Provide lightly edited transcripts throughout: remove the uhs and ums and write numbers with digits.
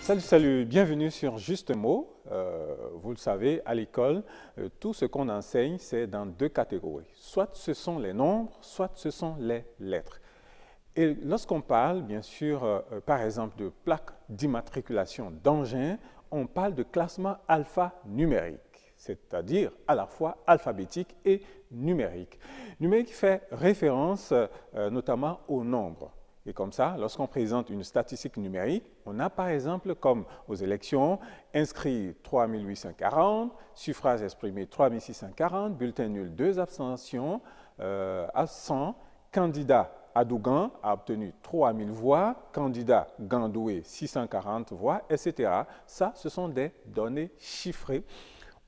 Salut, salut, bienvenue sur Juste un mot. Vous le savez, à l'école, tout ce qu'on enseigne, c'est dans deux catégories. Soit ce sont les nombres, soit ce sont les lettres. Et lorsqu'on parle, bien sûr, par exemple, de plaques d'immatriculation d'engins, on parle de classement alphanumérique, c'est-à-dire à la fois alphabétique et numérique. Numérique fait référence notamment aux nombres. Et comme ça, lorsqu'on présente une statistique numérique, on a par exemple, comme aux élections, inscrits 3840, suffrages exprimés 3640, bulletins nuls 2 abstentions à 100, candidat Adougan a obtenu 3000 voix, candidat Gandoué 640 voix, etc. Ça, ce sont des données chiffrées.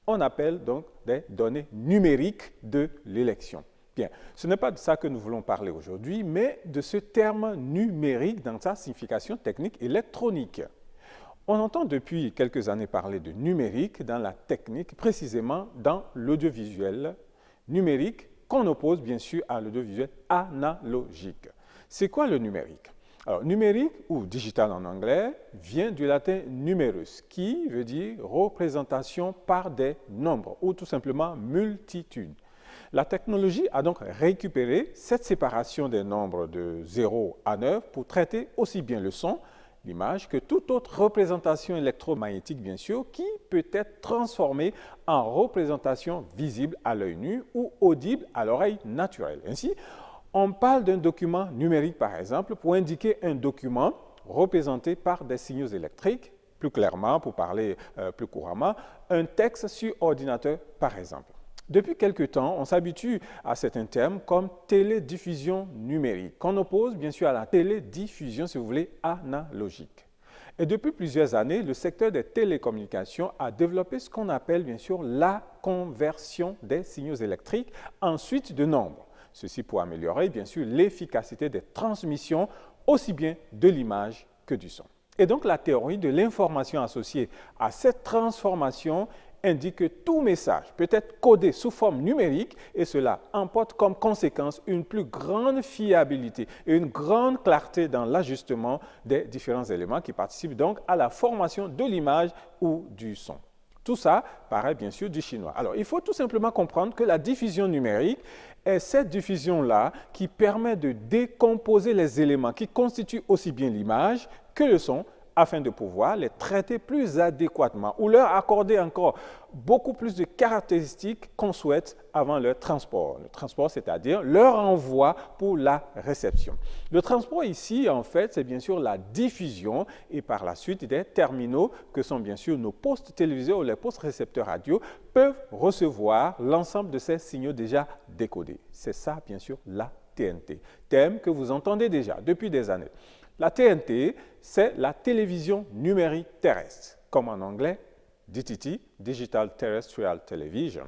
On appelle donc des données numériques de l'élection. Bien, ce n'est pas de ça que nous voulons parler aujourd'hui, mais de ce terme numérique dans sa signification technique électronique. On entend depuis quelques années parler de numérique dans la technique, précisément dans l'audiovisuel numérique, qu'on oppose bien sûr à l'audiovisuel analogique. C'est quoi le numérique? Alors, numérique ou digital en anglais vient du latin numerus, qui veut dire représentation par des nombres ou tout simplement multitude. La technologie a donc récupéré cette séparation des nombres de 0 à 9 pour traiter aussi bien le son, l'image, que toute autre représentation électromagnétique, bien sûr, qui peut être transformée en représentation visible à l'œil nu ou audible à l'oreille naturelle. Ainsi, on parle d'un document numérique, par exemple, pour indiquer un document représenté par des signaux électriques, plus clairement, pour parler plus couramment, un texte sur ordinateur, par exemple. Depuis quelque temps, on s'habitue à certains termes comme télédiffusion numérique, qu'on oppose bien sûr à la télédiffusion, si vous voulez, analogique. Et depuis plusieurs années, le secteur des télécommunications a développé ce qu'on appelle bien sûr la conversion des signaux électriques en suite de nombres. Ceci pour améliorer bien sûr l'efficacité des transmissions aussi bien de l'image que du son. Et donc la théorie de l'information associée à cette transformation indique que tout message peut être codé sous forme numérique et cela emporte comme conséquence une plus grande fiabilité et une grande clarté dans l'ajustement des différents éléments qui participent donc à la formation de l'image ou du son. Tout ça paraît bien sûr du chinois. Alors, il faut tout simplement comprendre que la diffusion numérique est cette diffusion-là qui permet de décomposer les éléments qui constituent aussi bien l'image que le son, afin de pouvoir les traiter plus adéquatement ou leur accorder encore beaucoup plus de caractéristiques qu'on souhaite avant leur transport. Le transport, c'est-à-dire leur envoi pour la réception. Le transport ici, en fait, c'est bien sûr la diffusion et par la suite des terminaux que sont bien sûr nos postes téléviseurs ou les postes récepteurs radio peuvent recevoir l'ensemble de ces signaux déjà décodés. C'est ça, bien sûr, la TNT, thème que vous entendez déjà depuis des années. La TNT, c'est la télévision numérique terrestre, comme en anglais, DTT, Digital Terrestrial Television.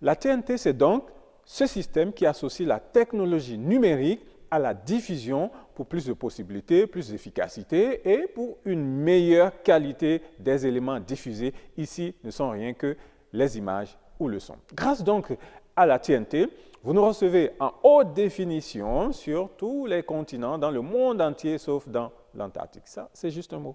La TNT, c'est donc ce système qui associe la technologie numérique à la diffusion pour plus de possibilités, plus d'efficacité et pour une meilleure qualité des éléments diffusés. Ici, ne sont rien que les images ou le son. Grâce donc à la TNT, vous nous recevez en haute définition sur tous les continents dans le monde entier, sauf dans l'Antarctique. Ça, c'est juste un mot.